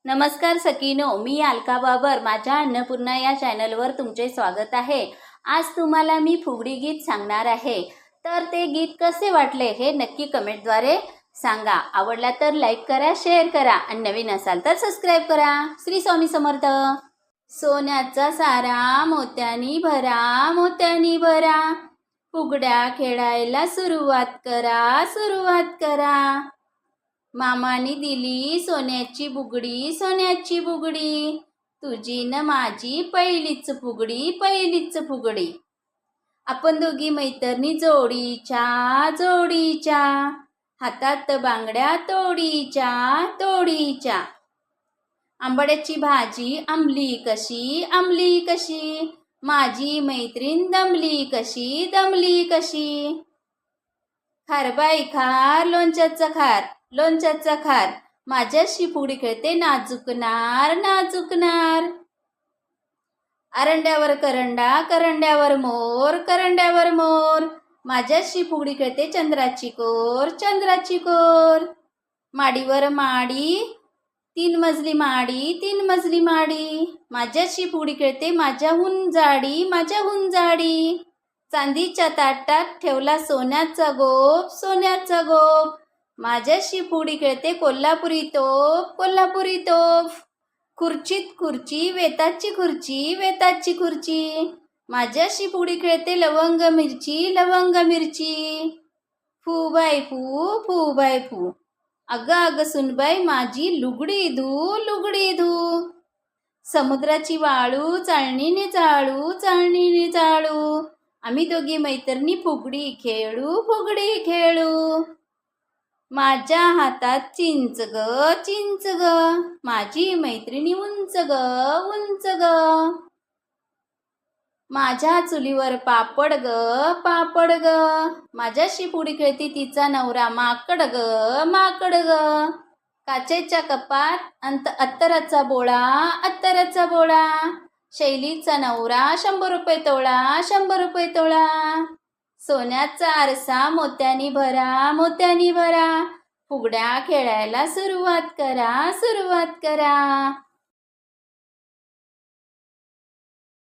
नमस्कार सखीनो, मी अलका बाबर. माझ्या अन्नपूर्णा या चॅनलवर तुमचे स्वागत आहे. आज तुम्हाला मी फुगडी गीत सांगणार आहे. तर ते गीत कसे वाटले हे नक्की कमेंटद्वारे सांगा. आवडला तर लाईक करा, शेअर करा आणि नवीन असाल तर सबस्क्राईब करा. श्री स्वामी समर्थ. सोन्याचा सारा मोत्यानी भरा, मोत्यानी भरा, फुगड्या खेळायला सुरुवात करा, सुरुवात करा. मामानी दिली सोन्याची बुगडी, सोन्याची बुगडी, तुझी न माझी पहिलीच फुगडी, पहिलीच फुगडी. आपण दोघी मैत्रिणी जोडीच्या, जोडीच्या, हातात बांगड्या तोडीच्या, तोडीच्या. आंबाड्याची भाजी आंबली कशी, आंबली कशी, माझी मैत्रीण दमली कशी, दमली कशी. खार बाई खार, लोणच्याचा खार, लोणच्याचा खार, माझ्याशी फुगडी खेळते नाजुकनार, नाजुकनार. आरंड्यावर करंडा, करंड्यावर मोर, करंड्यावर मोर, माझ्याशी फुगडी खेळते चंद्राची कोर, चंद्राची कोर. माडीवर माडी, 3 मजली माडी, 3 मजली माडी, माझ्याशी फुगडी खेळते माझ्याहून जाडी, माझ्याहून जाडी. चांदीच्या ताटात ठेवला सोन्याचा गोप, सोन्याचा गोप, माझ्याशी फुगडी खेळते कोल्हापुरी तोफ, कोल्हापुरी तोफ. खुर्चीत खुर्ची, वेताची खुर्ची, वेताची खुर्ची, माझ्याशी फुगडी खेळते लवंग मिरची, लवंग मिरची. फू बाय फू, फू बाय फू, अगं अगं सुनबाई माझी लुगडी धू, लुगडी धू. समुद्राची वाळू चाळणीने चाळू, चाळणीने चाळू, आम्ही दोघी मैत्रिणी फुगडी खेळू, फुगडी खेळू. माझ्या हातात चिंच ग, चिंच ग, माझी मैत्रिणी उंच ग, उंच ग. माझ्या चुलीवर पापड ग, पापड ग, माझ्याशी फुगडी खेळती तिचा नवरा माकड ग, माकड ग. काचेच्या कपात अत्तराचा बोळा, अत्तराचा बोळा, शैलीचा नवरा 100 रुपये तोळा, 100 रुपये तोळा. सोन्याचा आरसा मोत्यानी भरा, मोत्यानी भरा, फुगड्या खेळायला सुरुवात करा, सुरुवात करा.